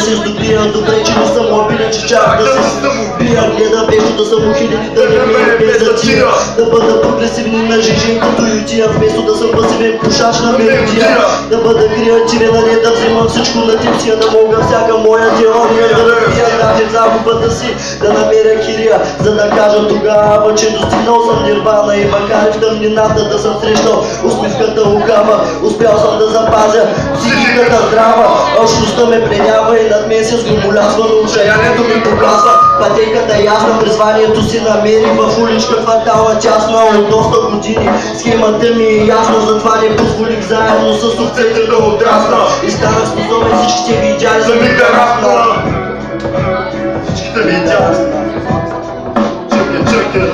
се здобия. Добре, че не съм обиден, че чак да се бия. Гледам вечно да съм ухилен, да не ми е без затия. Да бъда прогресивни на жижи като ютия, вместо да съм пасивен пушач на мелодия. Да бъда креативен, а не да вземам всичко на типсия. Да мога всяка моя теория да разбия. Даже в загубата си да намеря кирия, за да кажа тогава, че достигнал съм нирвана. И макар в тъмнината да съм срещал усмивката лукава, успял съм да запазя психиката здрава. Общността ме пленява и над мен се сгромолясва, но отчаянието ми показва пътеката ясна. Призванието си намерих в уличка квартала тясна от доста години. Схемата ми е ясна, затова не позволих заедно с овцете да отрасна. И станах способен всичките ви идеали за ми да расна. Всичките ви идеали. Чакай.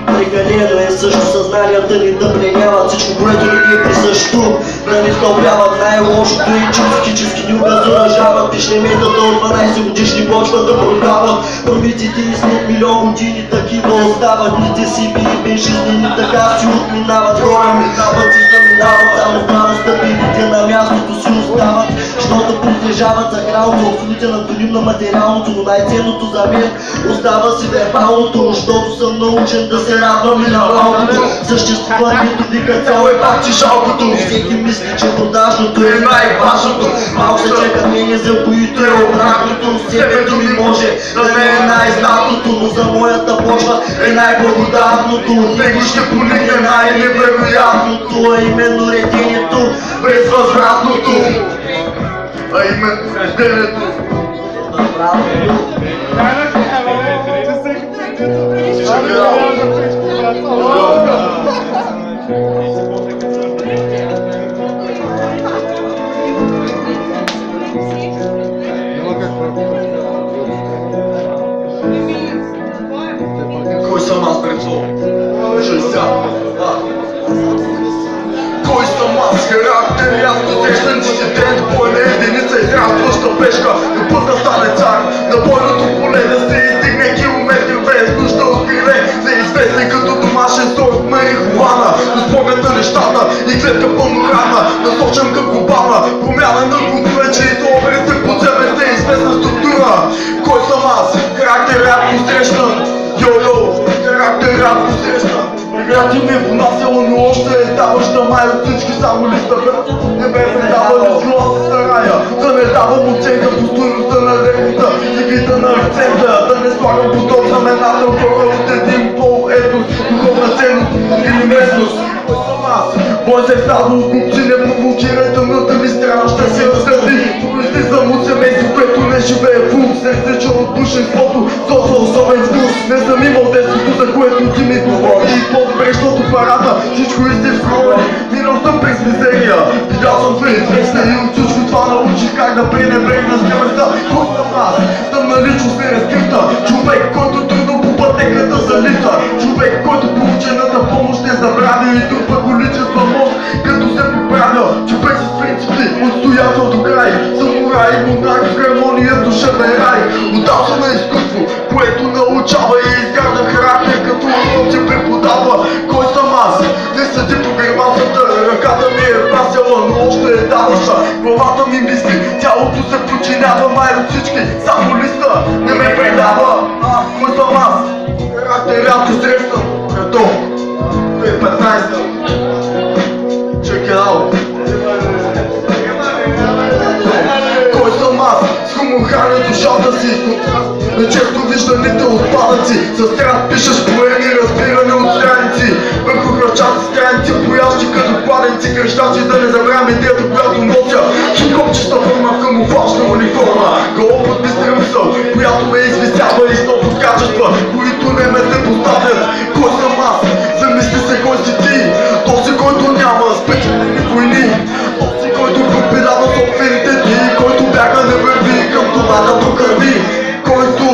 Прекалено е също съзнанията ни да пленяват всичко, което ни е присъщо. Да ни стълбяват най-лошото и психически ни обезоръжават. Пишлеметата от 12 годишни почват да продават. Промитите и след милион години такива остават. Дните си били безжизнени, така си отминават. Хора минават и заминават, само здраво стабилите на мястото си остават. Защото притежават за кралото абсолютен антоним на материалното, но най-ценното за мен остава си вербалното, защото съм научен да се радвам и на малкото. Съществуването вика цяло е пак че жалкото. Всеки мисли, че продажното е най-важното. Малко се чека мнение, за които е обратното. Себето ми може да не е най-знатното, но за моята почва е най-благодатното. От него ще поникне най-невероятното, а именно редението безвъзвратното. А именно редението безвъзвратното. Кой съм аз пред това? Кой съм аз? Характер, ясно срещан дисидент, бойна единица, израстваща пешка. На път да стане цар, на бойното поле да се издигне километри без нужда от криле. Неизвестен като домашен сорт марихуана, но с поглед на нещата и клетка пълнохрана. Насочен към глобална промяна на култура, чието образ е подземен с неизвестна структура. Кой съм аз? Характер рядко срещан. Йо-йо, характер рядко срещан. Играта ми е понасяла, но още е даваща май от всички само листа. Не бе ме давали с гласа старая, да не давам оценка по стойността на рекота и вида на акцента. Да не слагам поток знаменател хора от един пол, етос, духовна ценност или местност. Кой съм аз? Бой се стадо от купци, не провокирай тъмната ми страна, ще се разгради. Произлизам от семейство, което не живее в ум, се стича от бушенството, соса особен вкус. Не съм имал детството, за което ти ми говори. По-добре, защото парата всичко истинско роди. Минал съм през мизерия, видял съм преизвестна и от всичко това научих как да пренебрегна с гъвестта. Кой съм аз? Тъмна личност не разкрита. Човек, който трудно по пътеката залита. Човек, който получената помощ не забравя и трупа количество мощ, като се поправя. Човек с принципи, отстоятел до край. Самурай, монах в хармония с душевен рай. Отдал се на изкуство, което научава и изгражда характер, като се преподава. Кой съм аз? Не съди по гримасата, ръката ми е пасяла, но още е даваща. Главата ми мисли, тялото се подчинява май от всички, само листа не ме предава. Кой съм аз? Характер рядко срещан, като 2015. Check it out. Кой съм аз? С хумор храня душата си. Често вижданите отпадъци. С страх пишеш поеми, разбиране от страници. Върху хръчати страници, боящи като кладенци. Кръщачи да не забравям идеята, която нося. Хип-хоп чиста форма в камуфлажна униформа. Голопът ми стръмсъл, която ме извисява и сто от качества, които не ме се поставят. Кой съм аз? Замисли се кой си ти. Този, който няма спечелени войни. Този, който пропилава собствените дни. Който бяга не върви към това да покърви. Който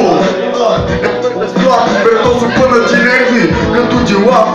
е твърде слаб, без да се пънати нерви, като дела.